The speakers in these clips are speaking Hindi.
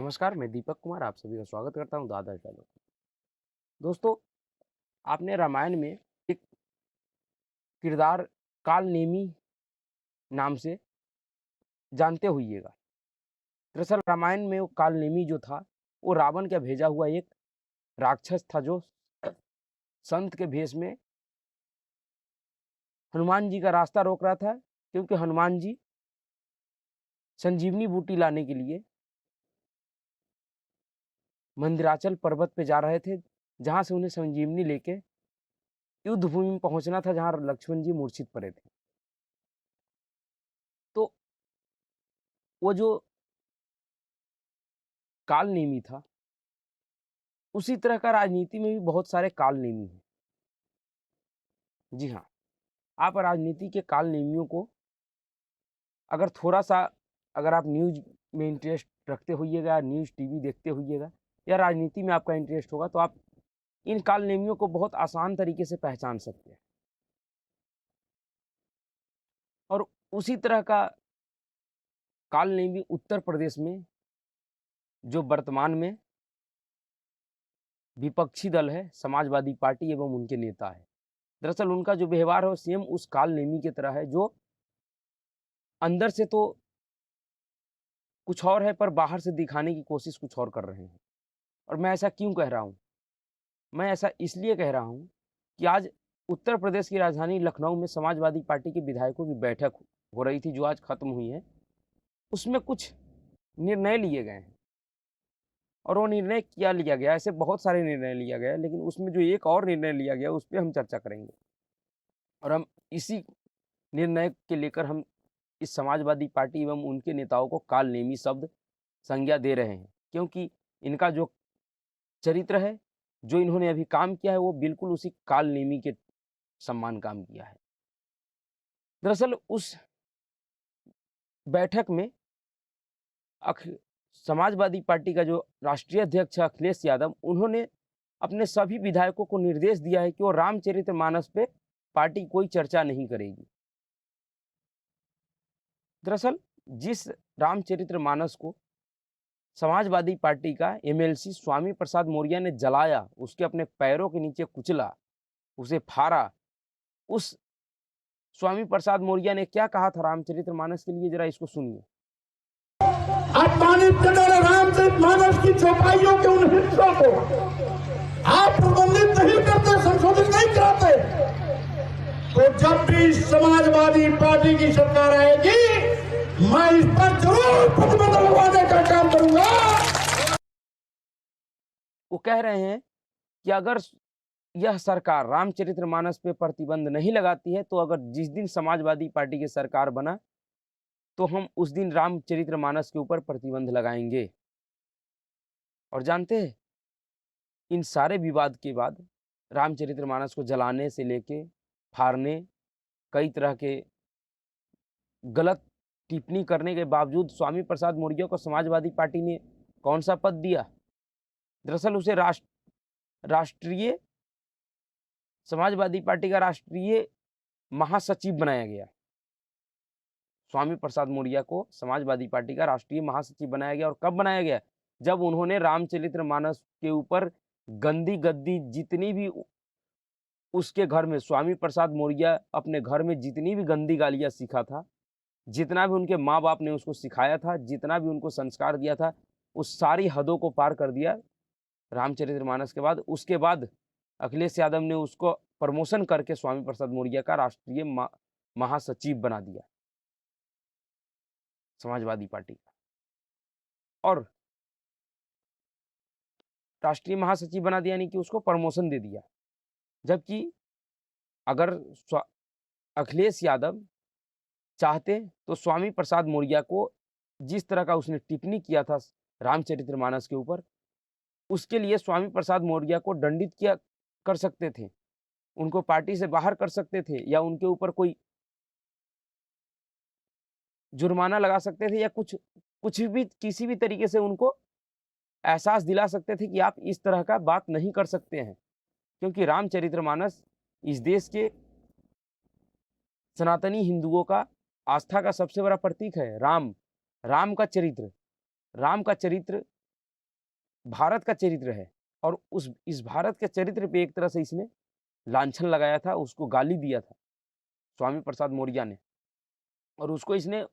नमस्कार, मैं दीपक कुमार आप सभी का स्वागत करता हूँ दादा डायलॉग। दोस्तों, आपने रामायण में एक किरदार काल नेमी नाम से जानते होइएगा। दरअसल रामायण में वो काल नेमी जो था, वो रावण का भेजा हुआ एक राक्षस था जो संत के भेष में हनुमान जी का रास्ता रोक रहा था, क्योंकि हनुमान जी संजीवनी बूटी लाने के लिए मंदिराचल पर्वत पे जा रहे थे, जहाँ से उन्हें संजीवनी लेके युद्ध भूमि में पहुँचना था, जहाँ लक्ष्मण जी मूर्छित पड़े थे। तो वो जो काल नेमी था, उसी तरह का राजनीति में भी बहुत सारे काल नेमी हैं। जी हाँ, आप राजनीति के काल नेमियों को अगर थोड़ा-सा अगर आप न्यूज़ में इंटरेस्ट रखते होइएगा, न्यूज़ टीवी देखते होइएगा या राजनीति में आपका इंटरेस्ट होगा, तो आप इन काल नेमियों को बहुत आसान तरीके से पहचान सकते हैं। और उसी तरह का काल नेमी उत्तर प्रदेश में जो वर्तमान में विपक्षी दल है, समाजवादी पार्टी एवं उनके नेता है। दरअसल उनका जो व्यवहार है वो सेम उस काल नेमी की तरह है, जो अंदर से तो कुछ और है, पर बाहर से दिखाने की कोशिश कुछ और कर रहे हैं। और मैं ऐसा क्यों कह रहा हूँ? मैं ऐसा इसलिए कह रहा हूँ कि आज उत्तर प्रदेश की राजधानी लखनऊ में समाजवादी पार्टी के विधायकों की बैठक हो रही थी, जो आज खत्म हुई है। उसमें कुछ निर्णय लिए गए हैं और वो निर्णय क्या लिया गया, ऐसे बहुत सारे निर्णय लिया गया, लेकिन उसमें जो एक और निर्णय लिया गया, उस पे हम चर्चा करेंगे। और हम इसी निर्णय के लेकर हम इस समाजवादी पार्टी एवं उनके नेताओं को काल नेमी शब्द संज्ञा दे रहे हैं, क्योंकि इनका जो चरित्र है, जो इन्होंने अभी काम किया है, वो बिल्कुल उसी काल नेमी के समान काम किया है। दरअसल उस बैठक में अख समाजवादी पार्टी का जो राष्ट्रीय अध्यक्ष है अखिलेश यादव, उन्होंने अपने सभी विधायकों को निर्देश दिया है कि वो रामचरितमानस पे पार्टी कोई चर्चा नहीं करेगी। दरअसल जिस रामचरितमानस को समाजवादी पार्टी का एमएलसी स्वामी प्रसाद मौर्य ने जलाया, उसके अपने पैरों के नीचे कुचला, उसे फाड़ा, उस स्वामी प्रसाद मौर्य ने क्या कहा था रामचरितमानस के लिए, जरा इसको सुनिए। अपमानित करने वाले रामचरितमानस की चौपाइयों के उन हिस्सों को आप प्रबंधित नहीं करते, संशोधित नहीं कराते, तो जब भी समाजवादी पार्टी की सरकार आएगी, मैं इस पर जरूर प्रतिबंध लगवाने का काम करूंगा। वो कह रहे हैं कि अगर यह सरकार रामचरितमानस पे प्रतिबंध नहीं लगाती है, तो अगर जिस दिन समाजवादी पार्टी की सरकार बना, तो हम उस दिन रामचरितमानस के ऊपर प्रतिबंध लगाएंगे। और जानते हैं, इन सारे विवाद के बाद रामचरितमानस को जलाने से लेके फाड़ने, कई तरह के गलत टिप्पणी करने के बावजूद स्वामी प्रसाद मौर्य को समाजवादी पार्टी ने कौन सा पद दिया? दरअसल उसे राष्ट्रीय समाजवादी पार्टी का राष्ट्रीय महासचिव बनाया गया। स्वामी प्रसाद मौर्य को समाजवादी पार्टी का राष्ट्रीय महासचिव बनाया गया। और कब बनाया गया? जब उन्होंने रामचरितमानस के ऊपर गंदी गद्दी जितनी भी उसके घर में स्वामी प्रसाद मौर्य अपने घर में जितनी भी गंदी गालियाँ सीखा था, जितना भी उनके माँ-बाप ने उसको सिखाया था, जितना भी उनको संस्कार दिया था, उस सारी हदों को पार कर दिया रामचरितमानस के बाद। उसके बाद अखिलेश यादव ने उसको प्रमोशन करके स्वामी प्रसाद मौर्य का राष्ट्रीय महासचिव बना दिया समाजवादी पार्टी का। और राष्ट्रीय महासचिव बना दिया यानी कि उसको प्रमोशन दे दिया। जबकि अगर अखिलेश यादव चाहते तो स्वामी प्रसाद मौर्य को जिस तरह का उसने टिप्पणी किया था रामचरितमानस के ऊपर, उसके लिए स्वामी प्रसाद मौर्य को दंडित किया कर सकते थे, उनको पार्टी से बाहर कर सकते थे, या उनके ऊपर कोई जुर्माना लगा सकते थे, या कुछ भी किसी भी तरीके से उनको एहसास दिला सकते थे कि आप इस तरह का बात नहीं कर सकते हैं। क्योंकि रामचरितमानस इस देश के सनातनी हिंदुओं का आस्था का सबसे बड़ा प्रतीक है। राम का चरित्र भारत का चरित्र है और उस इस भारत के चरित्र पे एक तरह से इसने लांछन लगाया था, उसको गाली दिया था स्वामी प्रसाद मौर्य ने और उसको इसने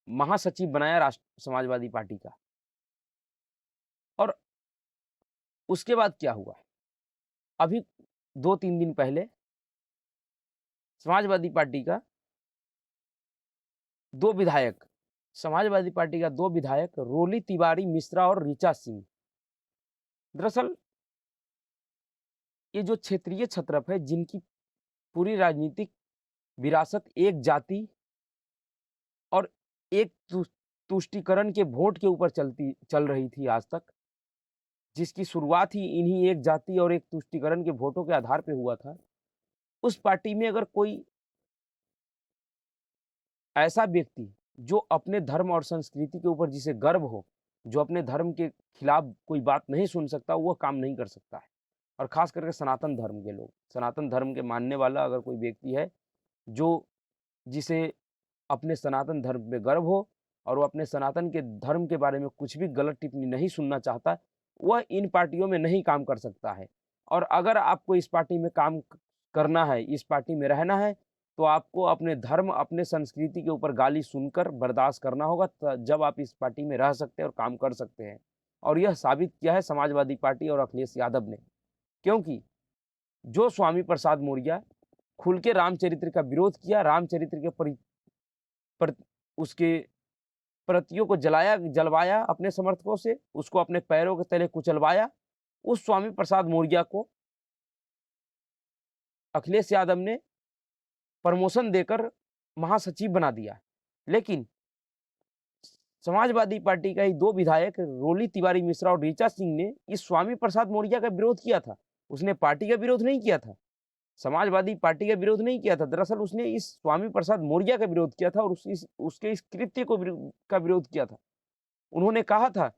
महासचिव बनाया राष्ट्र समाजवादी पार्टी का। और उसके बाद क्या हुआ? अभी 2-3 दिन पहले समाजवादी पार्टी का 2 विधायक समाजवादी पार्टी का 2 विधायक रोली तिवारी मिश्रा और ऋचा सिंह, दरअसल ये जो क्षेत्रीय छत्रप है, जिनकी पूरी राजनीतिक विरासत एक जाति और एक तुष्टीकरण के वोट के ऊपर चल रही थी आज तक, जिसकी शुरुआत ही इन्हीं एक जाति और एक तुष्टीकरण के वोटों के आधार पे हुआ था। उस पार्टी में अगर कोई ऐसा व्यक्ति जो अपने धर्म और संस्कृति के ऊपर जिसे गर्व हो, जो अपने धर्म के खिलाफ कोई बात नहीं सुन सकता, वह काम नहीं कर सकता है। और खास करके सनातन धर्म के लोग, सनातन धर्म के मानने वाला अगर कोई व्यक्ति है जो जिसे अपने सनातन धर्म पे गर्व हो और वो अपने सनातन के धर्म के बारे में कुछ भी गलत टिप्पणी नहीं सुनना चाहता, वह इन पार्टियों में नहीं काम कर सकता है। और अगर आपको इस पार्टी में काम करना है, इस पार्टी में रहना है, तो आपको अपने धर्म, अपने संस्कृति के ऊपर गाली सुनकर बर्दाश्त करना होगा, जब आप इस पार्टी में रह सकते हैं और काम कर सकते हैं। और यह साबित किया है समाजवादी पार्टी और अखिलेश यादव ने, क्योंकि जो स्वामी प्रसाद मौर्य खुल के रामचरित्र का विरोध किया, रामचरित्र के उसके प्रतियों को जलवाया अपने समर्थकों से, उसको अपने पैरों के तले कुचलवाया, उस स्वामी प्रसाद मौर्य को अखिलेश यादव ने प्रमोशन देकर महासचिव बना दिया। लेकिन समाजवादी पार्टी का ही 2 विधायक रोली तिवारी मिश्रा और ऋचा सिंह ने इस स्वामी प्रसाद मौर्य का विरोध किया था। उसने पार्टी का विरोध नहीं किया था, समाजवादी पार्टी का विरोध नहीं किया था। दरअसल उसने इस स्वामी प्रसाद मौर्य का विरोध किया था और उसके इस कृत्य का विरोध किया था। उन्होंने कहा था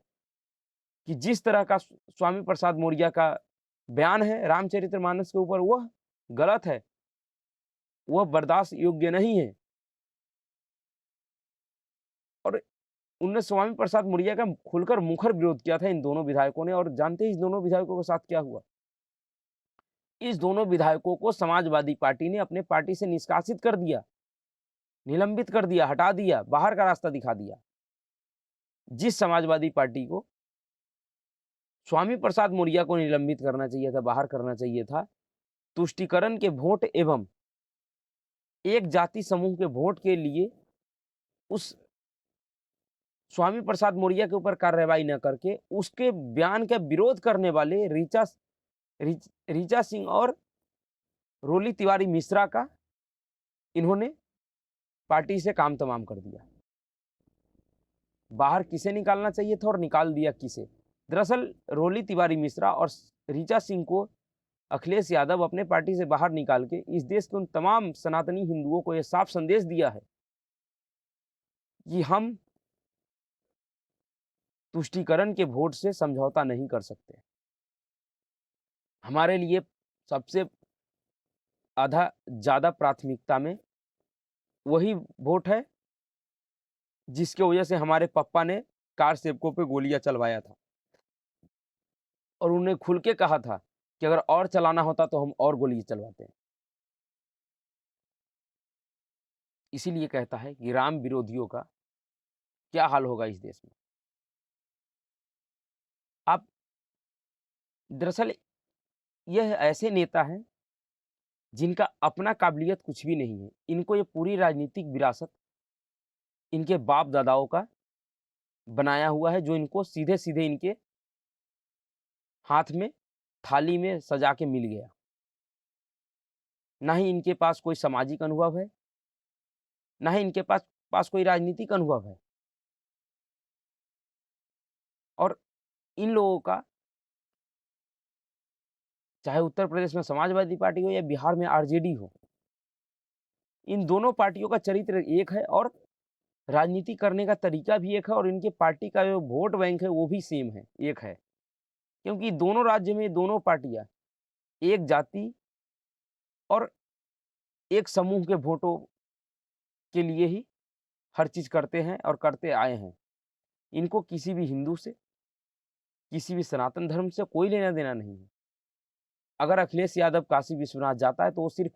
कि जिस तरह का स्वामी प्रसाद मौर्य का बयान है रामचरितमानस के ऊपर, वह गलत है, वह बर्दाश्त योग्य नहीं है। और उन्होंने स्वामी प्रसाद मौर्य का खुलकर मुखर विरोध किया था इन दोनों विधायकों ने। और जानते हैं इस दोनों विधायकों के साथ क्या हुआ? इस दोनों विधायकों को समाजवादी पार्टी ने अपने पार्टी से निष्कासित कर दिया, निलंबित कर दिया, हटा दिया, बाहर का रास्ता दिखा दिया। जिस समाजवादी पार्टी को स्वामी प्रसाद मौर्य को निलंबित करना चाहिए था, बाहर करना चाहिए था, तुष्टीकरण के वोट एवं एक जाति समूह के वोट के लिए उस स्वामी प्रसाद मौर्य के ऊपर कार्रवाई न करके उसके बयान का विरोध करने वाले ऋचा सिंह और रोली तिवारी मिश्रा का इन्होंने पार्टी से काम तमाम कर दिया। बाहर किसे निकालना चाहिए था और निकाल दिया किसे? दरअसल रोली तिवारी मिश्रा और ऋचा सिंह को अखिलेश यादव अपने पार्टी से बाहर निकाल के इस देश के उन तमाम सनातनी हिंदुओं को यह साफ संदेश दिया है कि हम तुष्टीकरण के वोट से समझौता नहीं कर सकते। हमारे लिए सबसे ज्यादा प्राथमिकता में वही वोट है जिसकी वजह से हमारे पापा ने कार सेवकों पे गोलियां चलवाया था। और उन्हें खुल के कहा था कि अगर और चलाना होता तो हम और गोली चलवाते हैं। इसीलिए कहता है कि राम विरोधियों का क्या हाल होगा इस देश में। आप दरअसल यह ऐसे नेता हैं जिनका अपना काबिलियत कुछ भी नहीं है। इनको ये पूरी राजनीतिक विरासत इनके बाप दादाओं का बनाया हुआ है, जो इनको सीधे सीधे इनके हाथ में थाली में सजा के मिल गया। ना ही इनके पास कोई सामाजिक अनुभव है, ना ही इनके पास कोई राजनीतिक अनुभव है। और इन लोगों का चाहे उत्तर प्रदेश में समाजवादी पार्टी हो या बिहार में आरजेडी हो, इन दोनों पार्टियों का चरित्र एक है और राजनीति करने का तरीका भी एक है और इनके पार्टी का जो वोट बैंक है वो भी सेम है, एक है। क्योंकि दोनों राज्य में दोनों पार्टियां एक जाति और एक समूह के वोटों के लिए ही हर चीज करते हैं और करते आए हैं। इनको किसी भी हिंदू से, किसी भी सनातन धर्म से कोई लेना देना नहीं है। अगर अखिलेश यादव काशी विश्वनाथ जाता है तो वो सिर्फ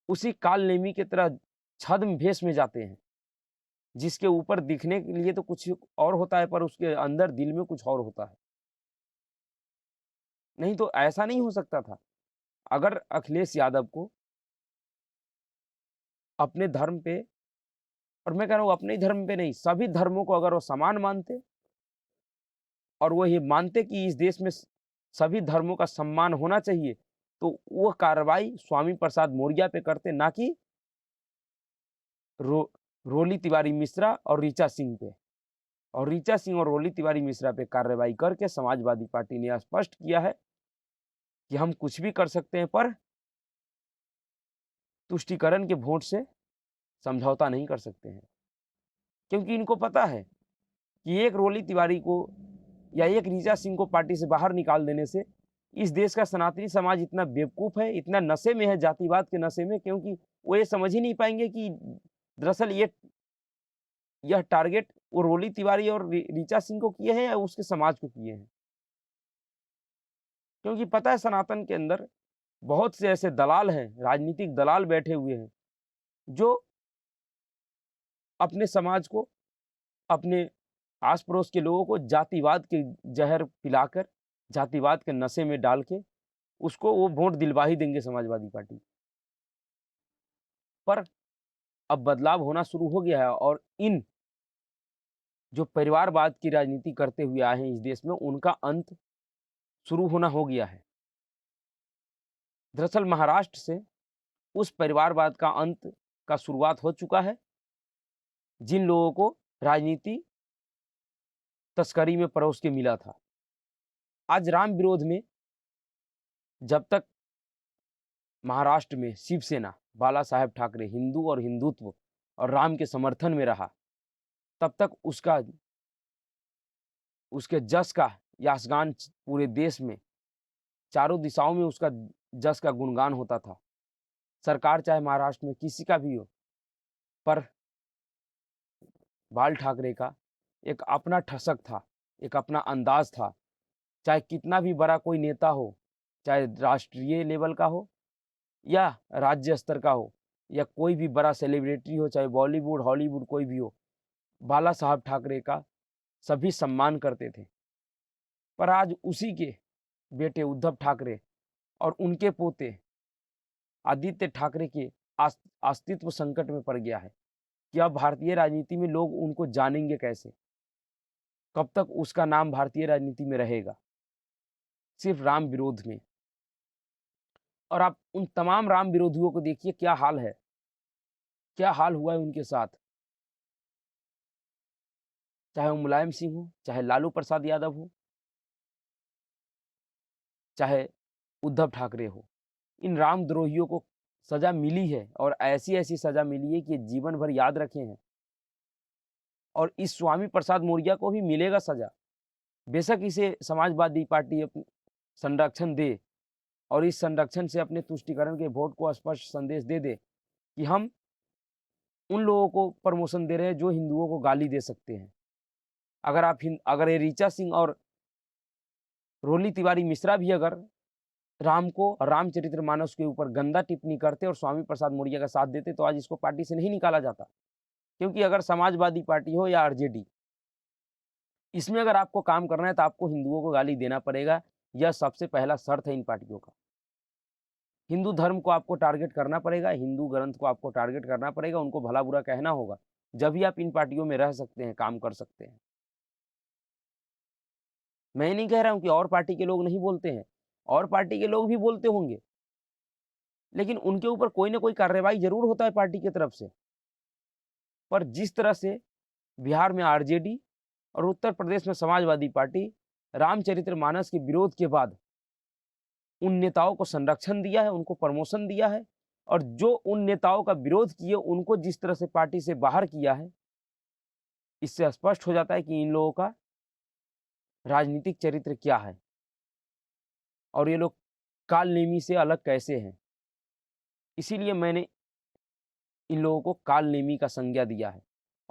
उसी काल नेमी की तरह छद्म भेष में जाते हैं, जिसके ऊपर दिखने के लिए तो कुछ और होता है पर उसके अंदर दिल में कुछ और होता है। नहीं तो ऐसा नहीं हो सकता था। अगर अखिलेश यादव को अपने धर्म पे, और मैं कह रहा हूँ अपने ही धर्म पे नहीं, सभी धर्मों को अगर वो समान मानते और वो ये मानते कि इस देश में सभी धर्मों का सम्मान होना चाहिए, तो वो कार्रवाई स्वामी प्रसाद मौर्य पे करते, ना कि रोली तिवारी मिश्रा और ऋचा सिंह पे। और ऋचा सिंह और रोली तिवारी मिश्रा पे कार्रवाई करके समाजवादी पार्टी ने स्पष्ट किया है कि हम कुछ भी कर सकते हैं पर तुष्टीकरण के वोट से समझौता नहीं कर सकते हैं। क्योंकि इनको पता है कि एक रोली तिवारी को या एक ऋचा सिंह को पार्टी से बाहर निकाल देने से इस देश का सनातनी समाज इतना बेवकूफ है, इतना नशे में है, जातिवाद के नशे में, क्योंकि वो ये समझ ही नहीं पाएंगे कि दरअसल यह टारगेट वो रोली तिवारी और ऋचा सिंह को किए हैं या उसके समाज को किए हैं। क्योंकि पता है सनातन के अंदर बहुत से ऐसे दलाल हैं, राजनीतिक दलाल बैठे हुए हैं, जो अपने समाज को, अपने आस पड़ोस के लोगों को जातिवाद के जहर पिलाकर, जातिवाद के नशे में डाल के उसको वो वोट दिलवा ही देंगे समाजवादी पार्टी। पर अब बदलाव होना शुरू हो गया है और इन जो परिवारवाद की राजनीति करते हुए आए हैं इस देश में, उनका अंत शुरू होना हो गया है। दरअसल महाराष्ट्र से उस परिवारवाद का अंत का शुरुआत हो चुका है, जिन लोगों को राजनीति तस्करी में परोस के मिला था। आज राम विरोध में जब तक महाराष्ट्र में शिवसेना, बाला साहेब ठाकरे हिंदू और हिंदुत्व और राम के समर्थन में रहा, तब तक उसके जस का यासगान पूरे देश में चारों दिशाओं में उसका जस का गुणगान होता था। सरकार चाहे महाराष्ट्र में किसी का भी हो, पर बाल ठाकरे का एक अपना ठसक था, एक अपना अंदाज था। चाहे कितना भी बड़ा कोई नेता हो, चाहे राष्ट्रीय लेवल का हो या राज्य स्तर का हो, या कोई भी बड़ा सेलिब्रिटी हो, चाहे बॉलीवुड हॉलीवुड कोई भी हो, बाला साहब ठाकरे का सभी सम्मान करते थे। पर आज उसी के बेटे उद्धव ठाकरे और उनके पोते आदित्य ठाकरे के अस्तित्व संकट में पड़ गया है कि अब भारतीय राजनीति में लोग उनको जानेंगे कैसे, कब तक उसका नाम भारतीय राजनीति में रहेगा, सिर्फ राम विरोध में। और आप उन तमाम राम विरोधियों को देखिए क्या हाल है, क्या हाल हुआ है उनके साथ। चाहे वो मुलायम सिंह हो, चाहे लालू प्रसाद यादव हो, चाहे उद्धव ठाकरे हो, इन रामद्रोहियों को सजा मिली है और ऐसी ऐसी सजा मिली है कि जीवन भर याद रखे हैं। और इस स्वामी प्रसाद मौर्य को भी मिलेगा सजा। बेशक इसे समाजवादी पार्टी संरक्षण दे और इस संरक्षण से अपने तुष्टीकरण के वोट को स्पष्ट संदेश दे दे कि हम उन लोगों को प्रमोशन दे रहे हैं जो हिंदुओं को गाली दे सकते हैं। अगर ये ऋचा सिंह और रोली तिवारी मिश्रा भी अगर राम को रामचरितमानस के ऊपर गंदा टिप्पणी करते और स्वामी प्रसाद मौर्य का साथ देते, तो आज इसको पार्टी से नहीं निकाला जाता। क्योंकि अगर समाजवादी पार्टी हो या आरजेडी, इसमें अगर आपको काम करना है तो आपको हिंदुओं को गाली देना पड़ेगा। यह सबसे पहला शर्त है इन पार्टियों का। हिंदू धर्म को आपको टारगेट करना पड़ेगा, हिंदू ग्रंथ को आपको टारगेट करना पड़ेगा, उनको भला बुरा कहना होगा, जब ही आप इन पार्टियों में रह सकते हैं, काम कर सकते हैं। मैं नहीं कह रहा हूं कि और पार्टी के लोग नहीं बोलते हैं, और पार्टी के लोग भी बोलते होंगे, लेकिन उनके ऊपर कोई ना कोई कार्रवाई जरूर होता है पार्टी की तरफ से। पर जिस तरह से बिहार में आरजेडी और उत्तर प्रदेश में समाजवादी पार्टी रामचरितमानस के विरोध के बाद उन नेताओं को संरक्षण दिया है, उनको प्रमोशन दिया है, और जो उन नेताओं का विरोध किए उनको जिस तरह से पार्टी से बाहर किया है, इससे स्पष्ट हो जाता है कि इन लोगों का राजनीतिक चरित्र क्या है और ये लोग कालनेमी से अलग कैसे हैं। इसीलिए मैंने इन लोगों को कालनेमी का संज्ञा दिया है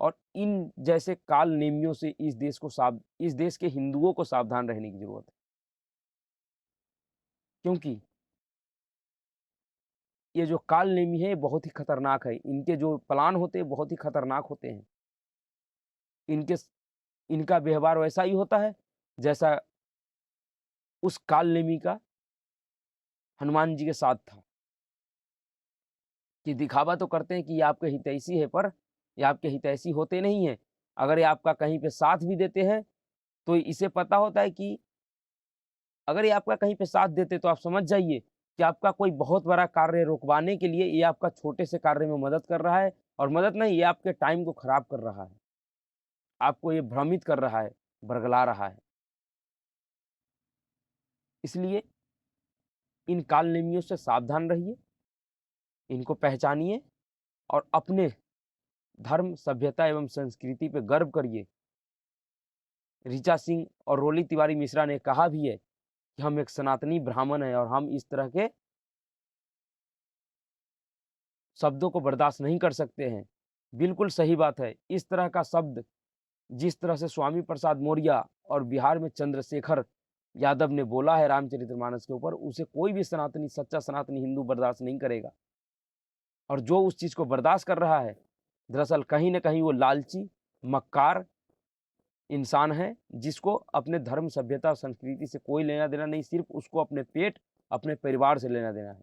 और इन जैसे काल नेमियों से इस देश के हिंदुओं को सावधान रहने की ज़रूरत है। क्योंकि ये जो काल नेमी है, ये बहुत ही खतरनाक है। इनके जो प्लान होते हैं, बहुत ही खतरनाक होते हैं। इनके स इनका व्यवहार वैसा ही होता है, जैसा उस काल नेमी का हनुमान जी के साथ था, कि दिखावा तो करते हैं कि ये आपके हितैषी है, पर ये आपके हितैषी होते नहीं हैं। अगर ये आपका कहीं पे साथ भी देते हैं, तो इसे पता होता है कि अगर ये आपका कहीं पे साथ देते, तो आप समझ जाइए कि आपका कोई बहुत बड़ा कार्य रुकवाने के लिए ये आपका छोटे से कार्य में मदद कर रहा है, और मदद नहीं, ये आपके टाइम को खराब कर रहा है। आपको ये भ्रमित कर रहा है, बरगला रहा है। इसलिए इन काल नेमियों से सावधान रहिए, इनको पहचानिए और अपने धर्म, सभ्यता एवं संस्कृति पे गर्व करिए। ऋचा सिंह और रोली तिवारी मिश्रा ने कहा भी है कि हम एक सनातनी ब्राह्मण हैं और हम इस तरह के शब्दों को बर्दाश्त नहीं कर सकते हैं। बिल्कुल सही बात है। इस तरह का शब्द जिस तरह से स्वामी प्रसाद मौर्य और बिहार में चंद्रशेखर यादव ने बोला है रामचरितमानस के ऊपर, उसे कोई भी सनातनी, सच्चा सनातनी हिंदू बर्दाश्त नहीं करेगा। और जो उस चीज़ को बर्दाश्त कर रहा है, दरअसल कहीं न कहीं वो लालची, मक्कार इंसान है, जिसको अपने धर्म, सभ्यता, संस्कृति से कोई लेना-देना नहीं, सिर्फ़ उसको अपने पेट, अपने परिवार से लेना-देना है।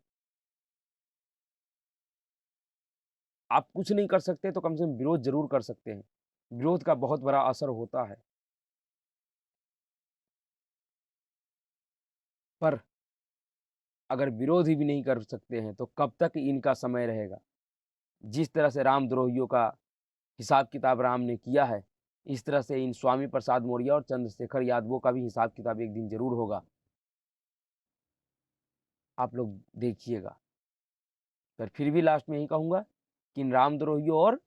आप कुछ नहीं कर सकते, तो कम से कम विरोध ज़रूर कर सकते हैं। विरोध का बहुत बड़ा असर होता है। पर अगर विरोध ही भी नहीं कर सकते हैं, तो कब तक इनका समय रहेगा? जिस तरह से रामद्रोहियों का हिसाब-किताब राम ने किया है, इस तरह से इन स्वामी प्रसाद मौर्य और चंद्रशेखर यादवों का भी हिसाब-किताब एक दिन ज़रूर होगा। आप लोग देखिएगा। पर फिर भी लास्ट में यही कहूँगा कि इन रामद्रोहियों और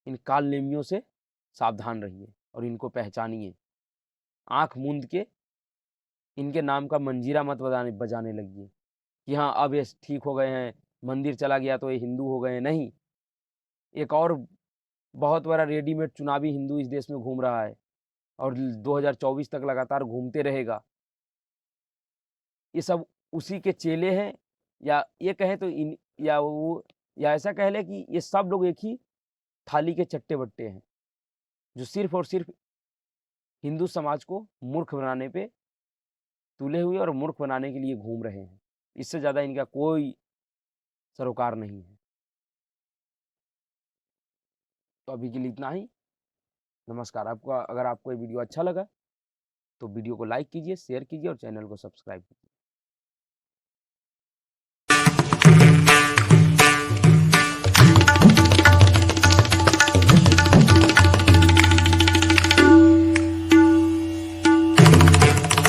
इन काल नेमियों से सावधान रहिए और इनको पहचानिए। आँख मूंद के इनके नाम का मंजीरा मत बजाने लगिए कि हाँ, अब ये ठीक हो गए हैं, मंदिर चला गया तो ये हिंदू हो गए हैं। नहीं, एक और बहुत बड़ा रेडीमेड चुनावी हिंदू इस देश में घूम रहा है और 2024 तक लगातार घूमते रहेगा। ये सब उसी के चेले हैं, या ये कहें तो इन या वो या ऐसा कह लें कि ये सब लोग एक ही थाली के चट्टे-बट्टे हैं, जो सिर्फ़ और सिर्फ़ हिंदू समाज को मूर्ख बनाने पे तुले हुए और मूर्ख बनाने के लिए घूम रहे हैं। इससे ज़्यादा इनका कोई सरोकार नहीं है। तो अभी के लिए इतना ही। नमस्कार। अगर आपको ये वीडियो अच्छा लगा, तो वीडियो को लाइक कीजिए, शेयर कीजिए और चैनल को सब्सक्राइब कीजिए।